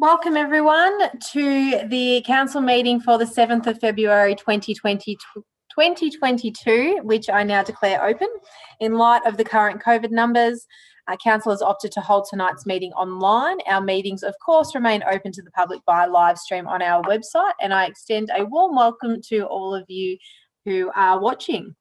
Welcome everyone to the council meeting for the 7th of February 2022, which I now declare open. In light of the current COVID numbers, council has opted to hold tonight's meeting online. Our meetings, of course, remain open to the public by live stream on our website, and I extend a warm welcome to all of you who are watching.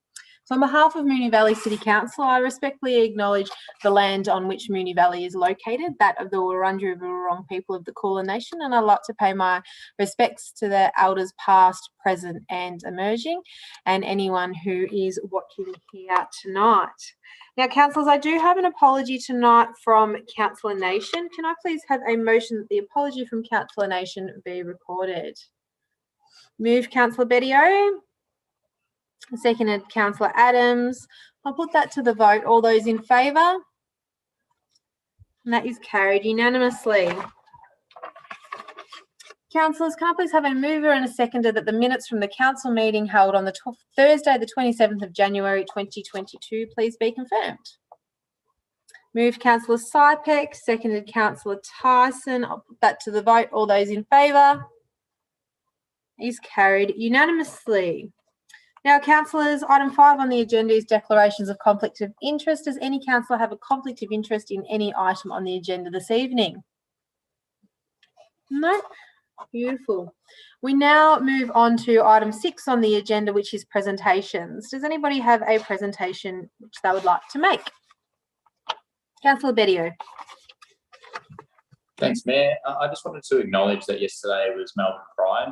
So on behalf of Moonee Valley City Council, I respectfully acknowledge the land on which Moonee Valley is located, that of the Wurundjeri Wurrung people of the Kulin Nation, and I'd like to pay my respects to the elders past, present and emerging, and anyone who is watching here tonight. Now, councillors, I do have an apology tonight from Councillor Nation. Can I please have a motion that the apology from Councillor Nation be recorded? Move, Councillor Bedio. Seconded, Councillor Adams. I'll put that to the vote. All those in favour? And that is carried unanimously. Councillors, can I please have a mover and a seconder that the minutes from the council meeting held on the Thursday, the 27th of January 2022, please be confirmed? Move, Councillor Sypek. Seconded, Councillor Tyson. I'll put that to the vote. All those in favour? Is carried unanimously. Now, councillors, item 5 on the agenda is declarations of conflict of interest. Does any councillor have a conflict of interest in any item on the agenda this evening? No? Beautiful. We now move on to item 6 on the agenda, which is presentations. Does anybody have a presentation which they would like to make? Councillor Bedio. Thanks, Mayor. I just wanted to acknowledge that yesterday was Melbourne Pride,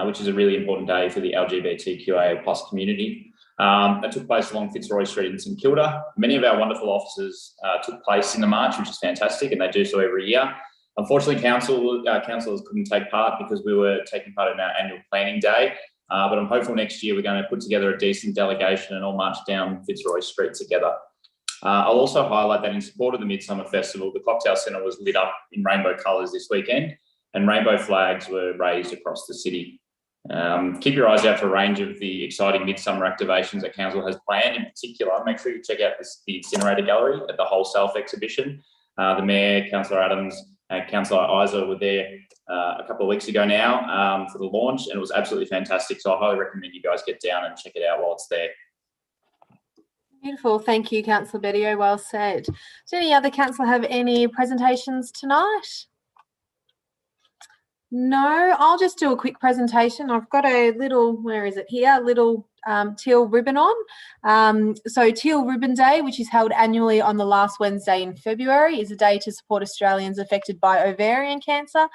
which is a really important day for the LGBTQIA+ community. That took place along Fitzroy Street in St Kilda. Many of our wonderful officers took place in the march, which is fantastic, and they do so every year. Unfortunately, councillors couldn't take part because we were taking part in our annual planning day, but I'm hopeful next year we're going to put together a decent delegation and all march down Fitzroy Street together. I'll also highlight that in support of the Midsummer Festival, the Cocktail Centre was lit up in rainbow colours this weekend, and rainbow flags were raised across the city. Keep your eyes out for a range of the exciting midsummer activations that council has planned. In particular, make sure you check out the incinerator gallery at the Whole Self exhibition. The Mayor, Councillor Adams and Councillor Isa were there a couple of weeks ago now for the launch, and it was absolutely fantastic. So I highly recommend you guys get down and check it out while it's there. Beautiful. Thank you, Councillor Bedio. Well said. Does any other councillor have any presentations tonight? No, I'll just do a quick presentation. I've got a little, where is it here, little teal ribbon on. So Teal Ribbon Day, which is held annually on the last Wednesday in February, is a day to support Australians affected by ovarian cancer,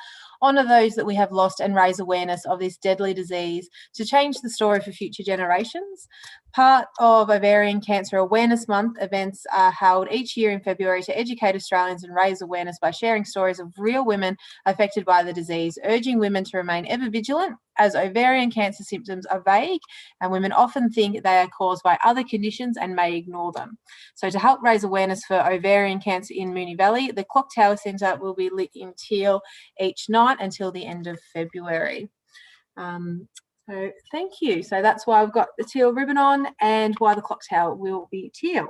honour those that we have lost and raise awareness of this deadly disease to change the story for future generations. Part of Ovarian Cancer Awareness Month, events are held each year in February to educate Australians and raise awareness by sharing stories of real women affected by the disease, urging women to remain ever vigilant as ovarian cancer symptoms are vague and women often think they are caused by other conditions and may ignore them. So to help raise awareness for ovarian cancer in Moonee Valley, the Clock Tower Centre will be lit in teal each night until the end of February. So thank you. So that's why I've got the teal ribbon on and why the clock tower will be teal.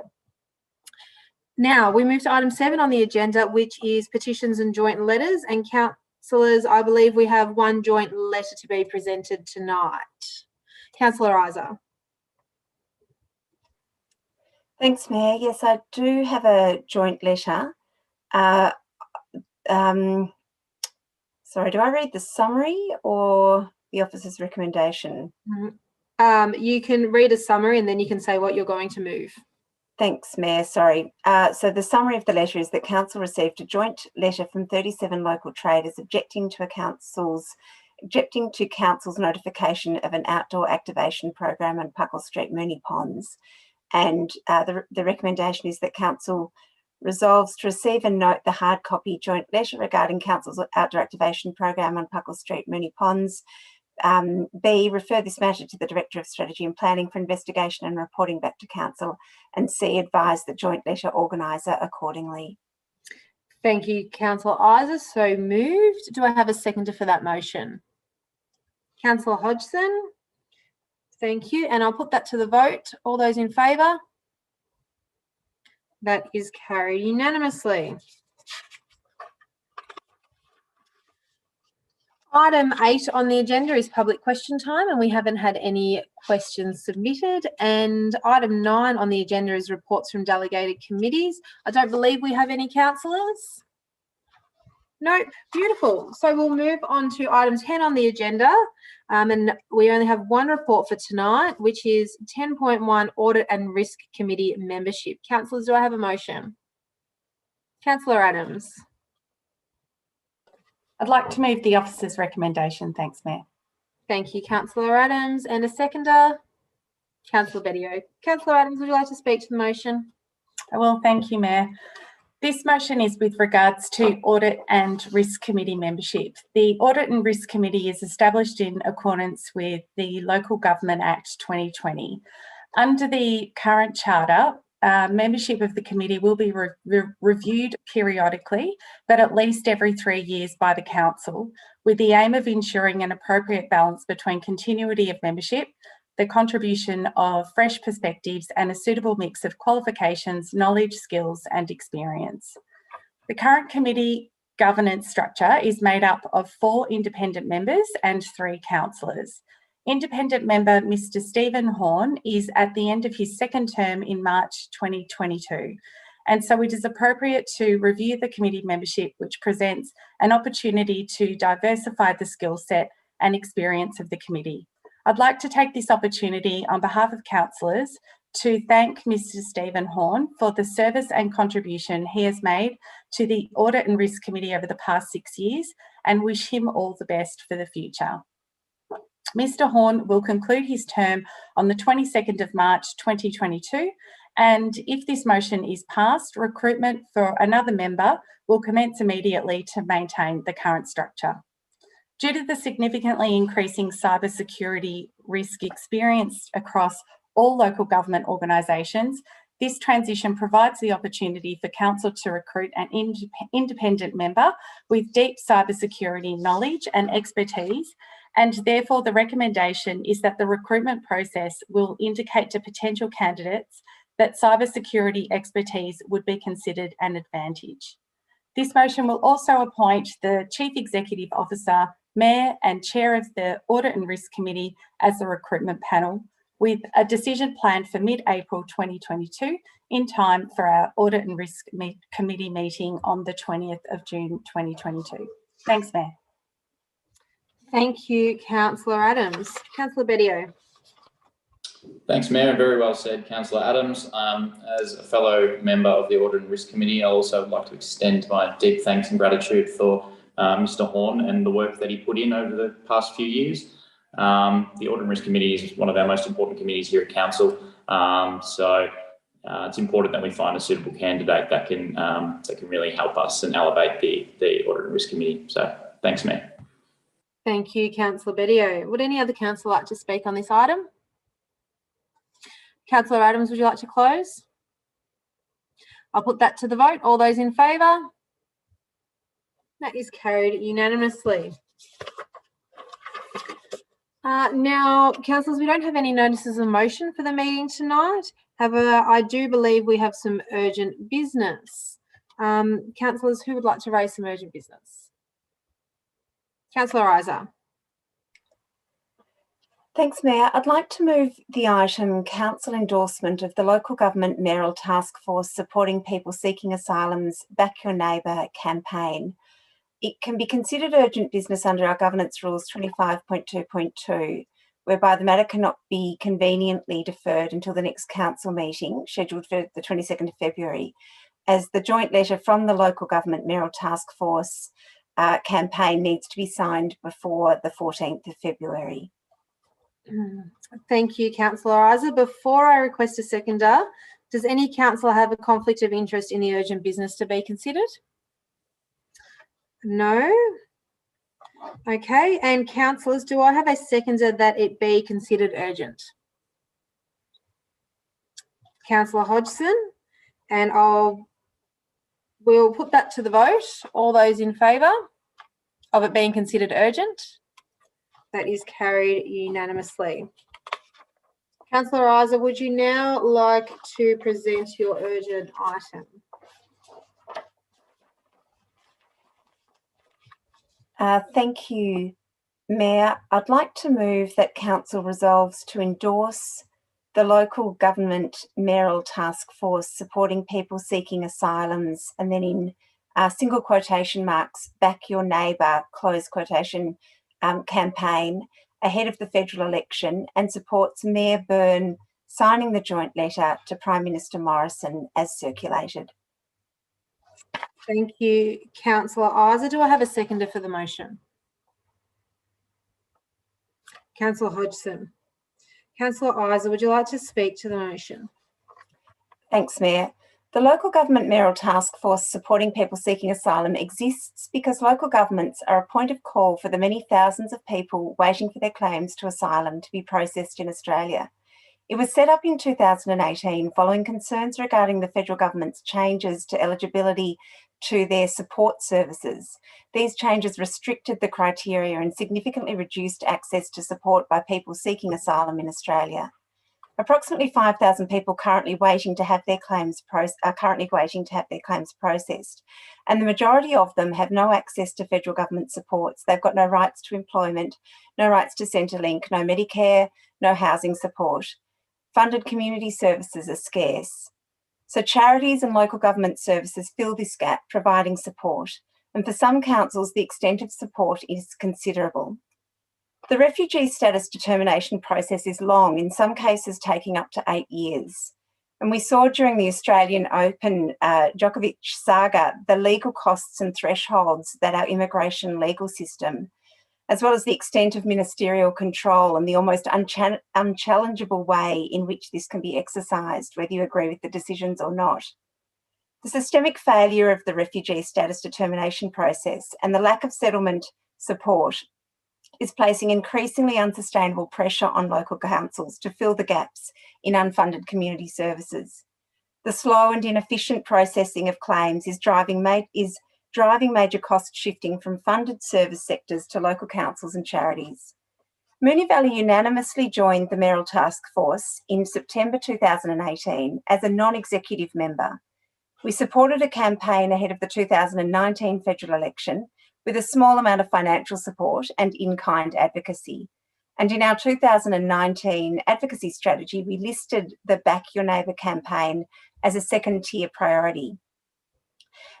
Now we move to item 7 on the agenda, which is petitions and joint letters. And councillors, I believe we have one joint letter to be presented tonight. Councillor Isa. Thanks, Mayor. Yes, I do have a joint letter. Sorry, do I read the summary or the officer's recommendation? You can read a summary and then you can say what you're going to move. Thanks, Mayor. Sorry. So the summary of the letter is that Council received a joint letter from 37 local traders objecting to Council's notification of an outdoor activation program on Puckle Street, Moonee Ponds. And the recommendation is that Council resolves to receive and note the hard copy joint letter regarding Council's outdoor activation program on Puckle Street, Moonee Ponds. B, refer this matter to the Director of Strategy and Planning for investigation and reporting back to Council. And C, advise the joint letter organiser accordingly. Thank you, Councillor Isa. So moved. Do I have a seconder for that motion? Councillor Hodgson. Thank you. And I'll put that to the vote. All those in favour? That is carried unanimously. Item 8 on the agenda is public question time, and we haven't had any questions submitted. And item 9 on the agenda is reports from delegated committees. I don't believe we have any councillors. Nope, beautiful. So we'll move on to item 10 on the agenda. And we only have one report for tonight, which is 10.1 Audit and Risk Committee membership. Councillors, do I have a motion? Councillor Adams. I'd like to move the officer's recommendation. Thanks, Mayor. Thank you, Councillor Adams. And a seconder? Councillor Bedio. Councillor Adams, would you like to speak to the motion? I will. Thank you, Mayor. This motion is with regards to Audit and Risk Committee membership. The Audit and Risk Committee is established in accordance with the Local Government Act 2020. Under the current charter, membership of the committee will be reviewed periodically, but at least every 3 years by the council, with the aim of ensuring an appropriate balance between continuity of membership, the contribution of fresh perspectives, and a suitable mix of qualifications, knowledge, skills, and experience. The current committee governance structure is made up of 4 independent members and 3 councillors. Independent member Mr. Stephen Horn is at the end of his 2nd term in March 2022, and so it is appropriate to review the committee membership, which presents an opportunity to diversify the skill set and experience of the committee. I'd like to take this opportunity on behalf of councillors to thank Mr. Stephen Horn for the service and contribution he has made to the Audit and Risk Committee over the past 6 years, and wish him all the best for the future. Mr. Horn will conclude his term on the 22nd of March 2022, and if this motion is passed, recruitment for another member will commence immediately to maintain the current structure. Due to the significantly increasing cybersecurity risk experienced across all local government organisations, this transition provides the opportunity for council to recruit an independent member with deep cybersecurity knowledge and expertise, and therefore the recommendation is that the recruitment process will indicate to potential candidates that cybersecurity expertise would be considered an advantage. This motion will also appoint the Chief Executive Officer, Mayor and Chair of the Audit and Risk Committee as the recruitment panel, with a decision planned for mid-April 2022 in time for our Audit and Risk Committee meeting on the 20th of June 2022. Thanks, Mayor. Thank you, Councillor Adams. Councillor Bedio. Thanks, Mayor. Very well said, Councillor Adams. As a fellow member of the Audit and Risk Committee, I also would like to extend my deep thanks and gratitude for Mr. Horn and the work that he put in over the past few years. The Audit and Risk Committee is one of our most important committees here at Council, so it's important that we find a suitable candidate that can really help us and elevate the Audit and Risk Committee. So thanks, Mayor. Thank you, Councillor Bedio. Would any other councillor like to speak on this item? Councillor Adams, would you like to close? I'll put that to the vote. All those in favour? That is carried unanimously. Now, councillors, we don't have any notices of motion for the meeting tonight. However, I do believe we have some urgent business. Councillors, who would like to raise some urgent business? Councillor Isa. Thanks, Mayor. I'd like to move the item Council endorsement of the Local Government Mayoral Task Force supporting people seeking asylum's Back Your Neighbour campaign. It can be considered urgent business under our Governance Rules 25.2.2, whereby the matter cannot be conveniently deferred until the next council meeting, scheduled for the 22nd of February, as the joint letter from the Local Government Mayoral Task Force campaign needs to be signed before the 14th of February. Thank you, Councillor Isa. Before I request a seconder, does any councillor have a conflict of interest in the urgent business to be considered? No? Okay, and councillors, do I have a seconder that it be considered urgent? Councillor Hodgson, and we'll put that to the vote. All those in favour of it being considered urgent? That is carried unanimously. Councillor Isa, would you now like to present your urgent item? Thank you, Mayor, I'd like to move that Council resolves to endorse the local government mayoral task force supporting people seeking asylums, and then in single quotation marks, back your neighbour, close quotation, campaign ahead of the federal election, and supports Mayor Byrne signing the joint letter to Prime Minister Morrison as circulated. Thank you, Councillor Isa. Do I have a seconder for the motion? Councillor Hodgson. Councillor Isa, would you like to speak to the motion? Thanks, Mayor. The local government mayoral task force supporting people seeking asylum exists because local governments are a point of call for the many thousands of people waiting for their claims to asylum to be processed in Australia. It was set up in 2018 following concerns regarding the federal government's changes to eligibility to their support services. These changes restricted the criteria and significantly reduced access to support by people seeking asylum in Australia. Approximately 5,000 people are currently waiting to have their claims processed, and the majority of them have no access to federal government supports. They've got no rights to employment, no rights to Centrelink, no Medicare, no housing support. Funded community services are scarce. So charities and local government services fill this gap, providing support. And for some councils, the extent of support is considerable. The refugee status determination process is long, in some cases taking up to 8 years. And we saw during the Australian Open Djokovic saga the legal costs and thresholds that our immigration legal system, as well as the extent of ministerial control and the almost unchallengeable way in which this can be exercised, whether you agree with the decisions or not. The systemic failure of the refugee status determination process and the lack of settlement support is placing increasingly unsustainable pressure on local councils to fill the gaps in unfunded community services. The slow and inefficient processing of claims is driving major cost shifting from funded service sectors to local councils and charities. Moonee Valley unanimously joined the mayoral task force in September 2018 as a non-executive member. We supported a campaign ahead of the 2019 federal election with a small amount of financial support and in-kind advocacy. And in our 2019 advocacy strategy, we listed the Back Your Neighbour campaign as a second-tier priority.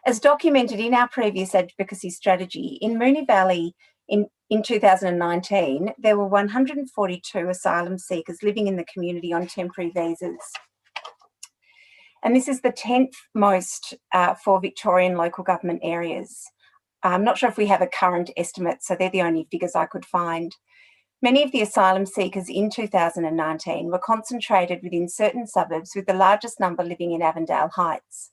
As documented in our previous advocacy strategy, in Moonee Valley in 2019, there were 142 asylum seekers living in the community on temporary visas. And this is the 10th most for Victorian local government areas. I'm not sure if we have a current estimate, so they're the only figures I could find. Many of the asylum seekers in 2019 were concentrated within certain suburbs, with the largest number living in Avondale Heights,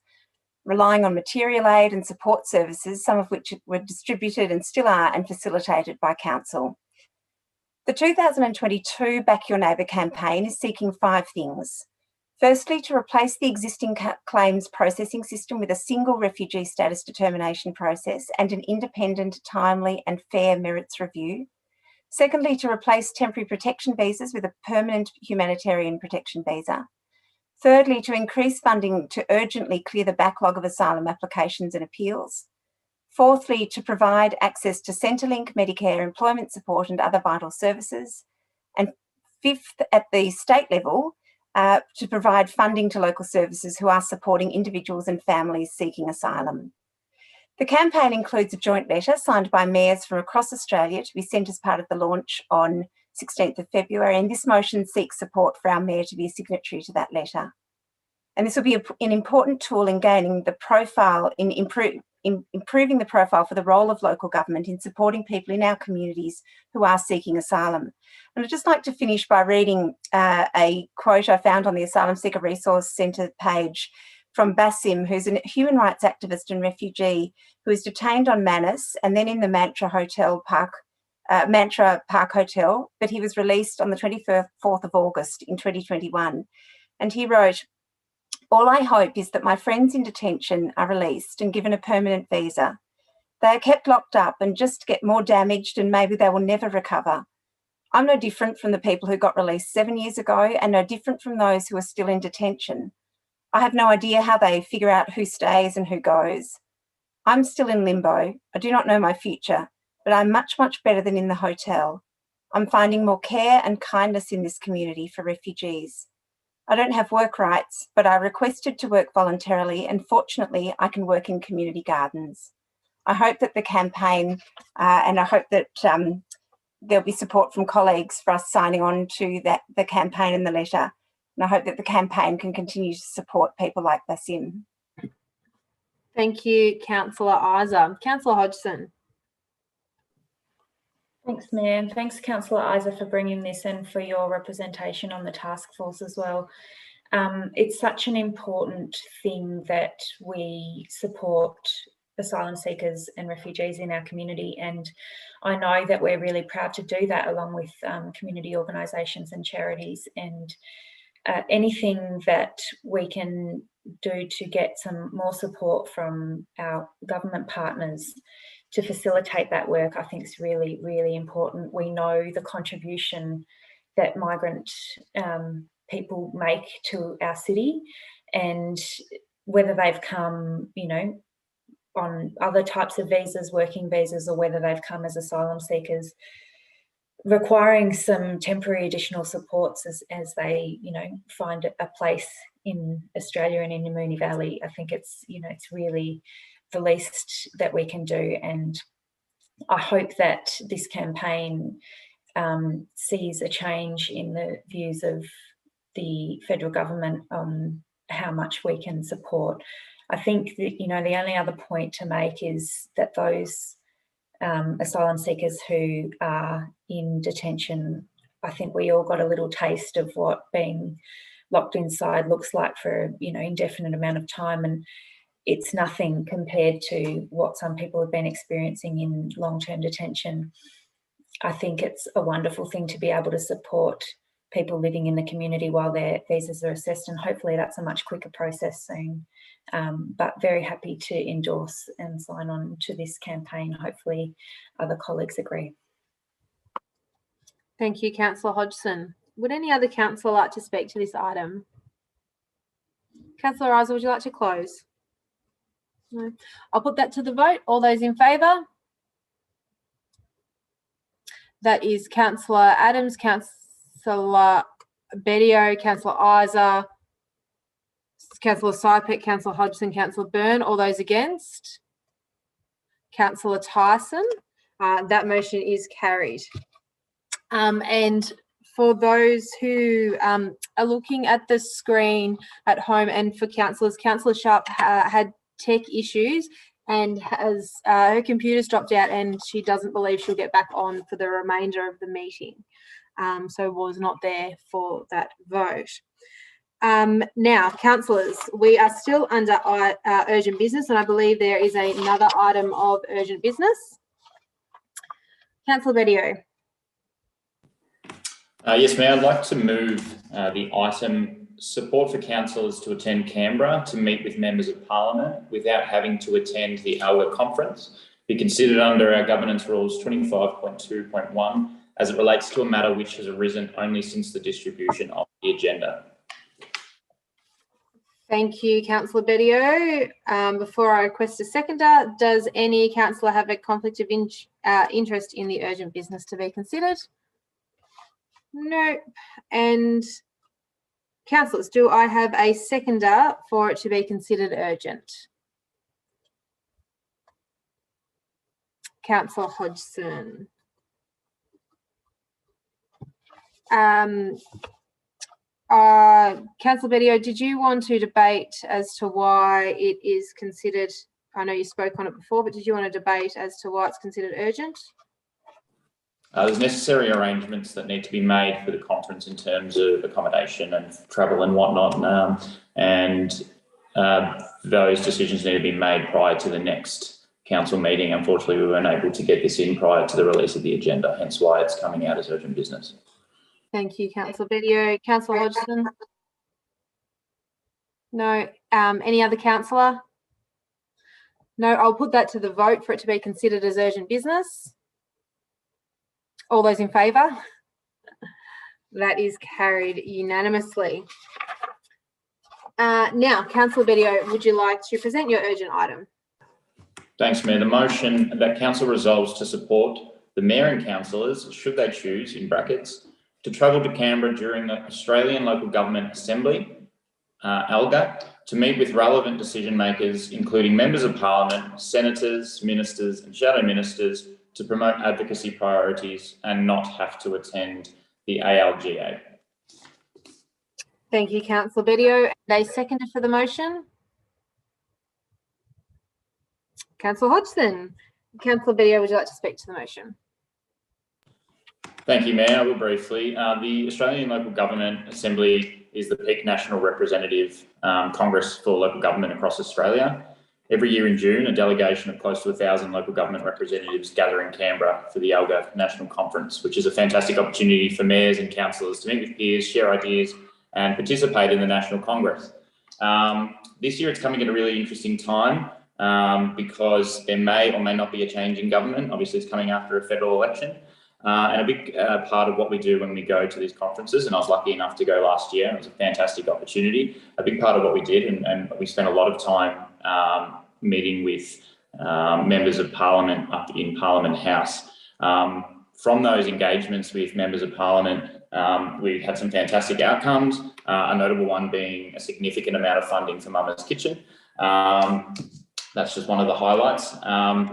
relying on material aid and support services, some of which were distributed and still are and facilitated by council. The 2022 Back Your Neighbour campaign is seeking 5 things. Firstly, to replace the existing claims processing system with a single refugee status determination process and an independent, timely and fair merits review. Secondly, to replace temporary protection visas with a permanent humanitarian protection visa. Thirdly, to increase funding to urgently clear the backlog of asylum applications and appeals. Fourthly, to provide access to Centrelink, Medicare, employment support and other vital services. And fifth, at the state level, to provide funding to local services who are supporting individuals and families seeking asylum. The campaign includes a joint letter signed by mayors from across Australia to be sent as part of the launch on 16th of February, and this motion seeks support for our mayor to be a signatory to that letter. And this will be an important tool in gaining the profile, in improving the profile for the role of local government in supporting people in our communities who are seeking asylum. And I'd just like to finish by reading a quote I found on the Asylum Seeker Resource Centre page from Basim, who's a human rights activist and refugee who was detained on Manus and then in the Mantra Park Hotel, but he was released on the 24th of August in 2021. And he wrote, "All I hope is that my friends in detention are released and given a permanent visa. They are kept locked up and just get more damaged and maybe they will never recover. I'm no different from the people who got released 7 years ago and no different from those who are still in detention. I have no idea how they figure out who stays and who goes. I'm still in limbo. I do not know my future. but I'm much, much better than in the hotel. I'm finding more care and kindness in this community for refugees. I don't have work rights, but I requested to work voluntarily, and fortunately I can work in community gardens. I hope that the campaign, and I hope that there'll be support from colleagues for us signing on to the campaign and the letter. And I hope that the campaign can continue to support people like Basim. Thank you, Councillor Isa. Councillor Hodgson. Thanks, Mayor, and thanks, Councillor Isa, for bringing this and for your representation on the task force as well. It's such an important thing that we support asylum seekers and refugees in our community, and I know that we're really proud to do that along with community organisations and charities, and anything that we can do to get some more support from our government partners to facilitate that work, I think is really, really important. We know the contribution that migrant people make to our city, and whether they've come, you know, on other types of visas, working visas, or whether they've come as asylum seekers, requiring some temporary additional supports as they, you know, find a place in Australia and in the Moonee Valley. I think it's, you know, it's really the least that we can do, and I hope that this campaign sees a change in the views of the federal government on how much we can support. I think that, you know, the only other point to make is that those asylum seekers who are in detention, I think we all got a little taste of what being locked inside looks like for, you know, indefinite amount of time, and it's nothing compared to what some people have been experiencing in long-term detention. I think it's a wonderful thing to be able to support people living in the community while their visas are assessed, and hopefully that's a much quicker process soon. But very happy to endorse and sign on to this campaign. Hopefully other colleagues agree. Thank you, Councillor Hodgson. Would any other councillor like to speak to this item? Councillor Isa, would you like to close? No. I'll put that to the vote. All those in favour? That is Councillor Adams, Councillor Bedio, Councillor Isa, Councillor Sypek, Councillor Hodgson, Councillor Byrne. All those against? Councillor Tyson. That motion is carried. And for those who are looking at the screen at home, and for councillors, Councillor Sharp had tech issues and has her computer's dropped out, and she doesn't believe she'll get back on for the remainder of the meeting. So was not there for that vote. Now, councillors, we are still under urgent business, and I believe there is another item of urgent business. Councillor Bedio. Yes, Mayor, I'd like to move the item support for councillors to attend Canberra to meet with members of Parliament without having to attend the ALGA conference be considered under our governance rules 25.2.1 as it relates to a matter which has arisen only since the distribution of the agenda. Thank you, Councillor Bedio. Before I request a seconder, does any councillor have a conflict of interest in the urgent business to be considered? No. And councillors, do I have a seconder for it to be considered urgent? Councillor Hodgson. Councillor Bedio, did you want to debate as to why it is considered, I know you spoke on it before, but did you want to debate as to why it's considered urgent? There's necessary arrangements that need to be made for the conference in terms of accommodation and travel and whatnot, and those decisions need to be made prior to the next council meeting. Unfortunately, we weren't able to get this in prior to the release of the agenda, hence why it's coming out as urgent business. Thank you, Councillor Bedio. Councillor Hodgson? No. Any other councillor? No. I'll put that to the vote for it to be considered as urgent business. All those in favour? That is carried unanimously. Now, Councillor Bedio, would you like to present your urgent item? Thanks, Mayor. The motion that Council resolves to support the Mayor and councillors, should they choose, in brackets, to travel to Canberra during the Australian Local Government Assembly, ALGA, to meet with relevant decision makers, including members of Parliament, senators, ministers and shadow ministers, to promote advocacy priorities and not have to attend the ALGA. Thank you, Councillor Bedio. A seconder for the motion? Councillor Hodgson. Councillor Bedio, would you like to speak to the motion? Thank you, Mayor. I will briefly. The Australian Local Government Assembly is the peak national representative Congress for local government across Australia. Every year in June, a delegation of close to 1,000 local government representatives gather in Canberra for the ALGA National Conference, which is a fantastic opportunity for mayors and councillors to meet with peers, share ideas and participate in the National Congress. This year it's coming at a really interesting time because there may or may not be a change in government. Obviously it's coming after a federal election. And a big part of what we do when we go to these conferences, and I was lucky enough to go last year, it was a fantastic opportunity. A big part of what we did, and we spent a lot of time meeting with members of Parliament up in Parliament House. From those engagements with members of Parliament, we had some fantastic outcomes, a notable one being a significant amount of funding for Mama's Kitchen. That's just one of the highlights.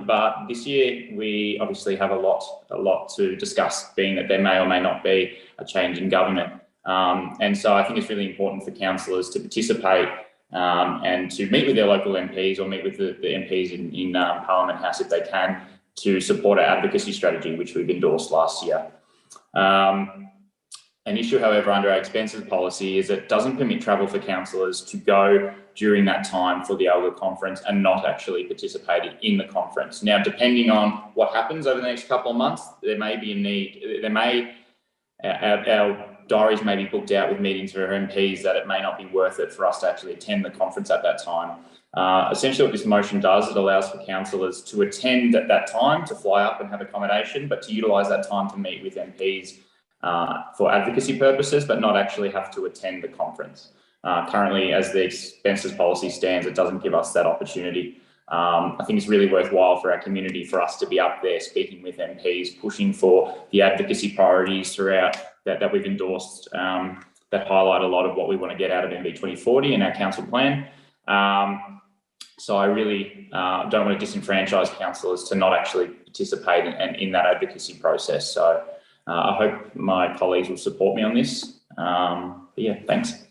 But this year we obviously have a lot to discuss, being that there may or may not be a change in government. And so I think it's really important for councillors to participate and to meet with their local MPs or meet with the MPs in Parliament House if they can, to support our advocacy strategy, which we've endorsed last year. An issue, however, under our expenses policy is that it doesn't permit travel for councillors to go during that time for the ALGA conference and not actually participating in the conference. Now, depending on what happens over the next couple of months, there may be a need, our diaries may be booked out with meetings for our MPs that it may not be worth it for us to actually attend the conference at that time. Essentially what this motion does, it allows for councillors to attend at that time, to fly up and have accommodation, but to utilise that time to meet with MPs for advocacy purposes, but not actually have to attend the conference. Currently, as the expenses policy stands, it doesn't give us that opportunity. I think it's really worthwhile for our community for us to be up there speaking with MPs, pushing for the advocacy priorities throughout that we've endorsed that highlight a lot of what we want to get out of MB 2040 and our council plan. So I really don't want to disenfranchise councillors to not actually participate in that advocacy process. So I hope my colleagues will support me on this. But yeah, thanks.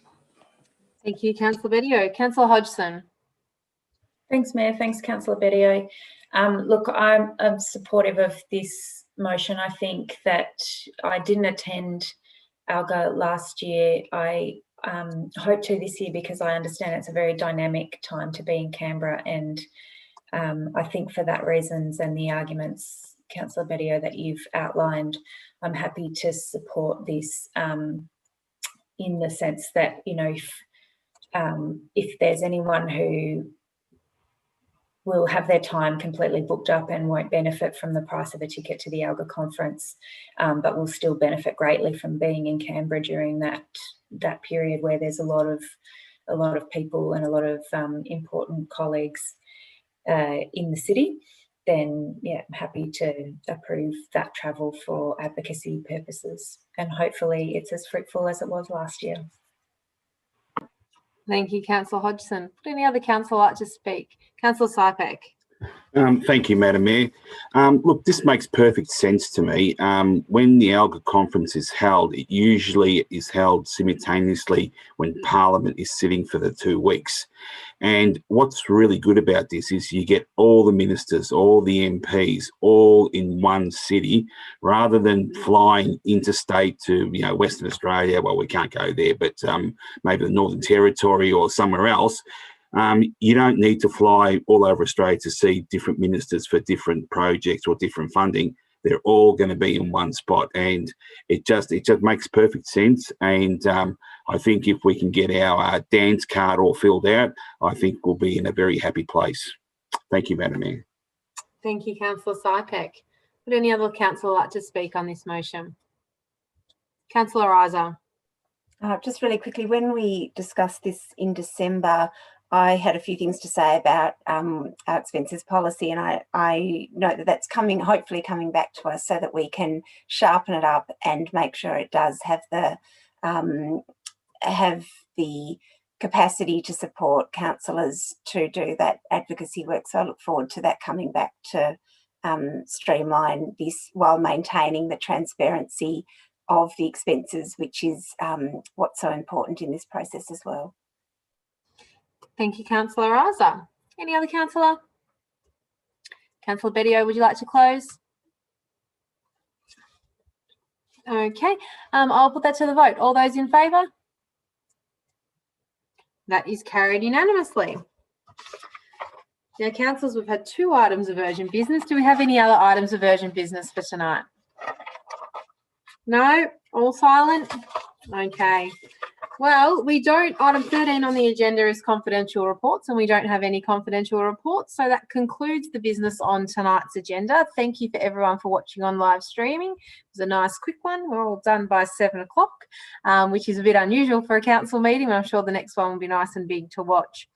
Thank you, Councillor Bedio. Councillor Hodgson. Thanks, Mayor. Thanks, Councillor Bedio. Look, I'm supportive of this motion. I think that I didn't attend ALGA last year. I hope to this year because I understand it's a very dynamic time to be in Canberra, and I think for that reasons and the arguments, Councillor Bedio, that you've outlined, I'm happy to support this in the sense that, you know, if there's anyone who will have their time completely booked up and won't benefit from the price of a ticket to the ALGA conference, but will still benefit greatly from being in Canberra during that period where there's a lot of people and a lot of important colleagues in the city, then yeah, I'm happy to approve that travel for advocacy purposes, and hopefully it's as fruitful as it was last year. Thank you, Councillor Hodgson. Would any other councillor like to speak? Councillor Sypek. Thank you, Madam Mayor. Look, this makes perfect sense to me. When the ALGA conference is held, it usually is held simultaneously when Parliament is sitting for the 2 weeks. And what's really good about this is you get all the ministers, all the MPs, all in one city, rather than flying interstate to, you know, Western Australia. Well, we can't go there, but maybe the Northern Territory or somewhere else. You don't need to fly all over Australia to see different ministers for different projects or different funding. They're all going to be in one spot, and it just makes perfect sense. And I think if we can get our dance card all filled out, I think we'll be in a very happy place. Thank you, Madam Mayor. Thank you, Councillor Sypek. Would any other councillor like to speak on this motion? Councillor Isa. Just really quickly, when we discussed this in December, I had a few things to say about our expenses policy, and I know that that's hopefully coming back to us so that we can sharpen it up and make sure it does have the capacity to support councillors to do that advocacy work. So I look forward to that coming back to streamline this while maintaining the transparency of the expenses, which is what's so important in this process as well. Thank you, Councillor Isa. Any other councillor? Councillor Bedio, would you like to close? Okay, I'll put that to the vote. All those in favour? That is carried unanimously. Now, councillors, we've had 2 items of urgent business. Do we have any other items of urgent business for tonight? No? All silent? Okay. Well, we don't. Item 13 on the agenda is confidential reports, and we don't have any confidential reports. So that concludes the business on tonight's agenda. Thank you for everyone for watching on live streaming. It was a nice quick one. We're all done by 7 o'clock, which is a bit unusual for a council meeting. I'm sure the next one will be nice and big to watch.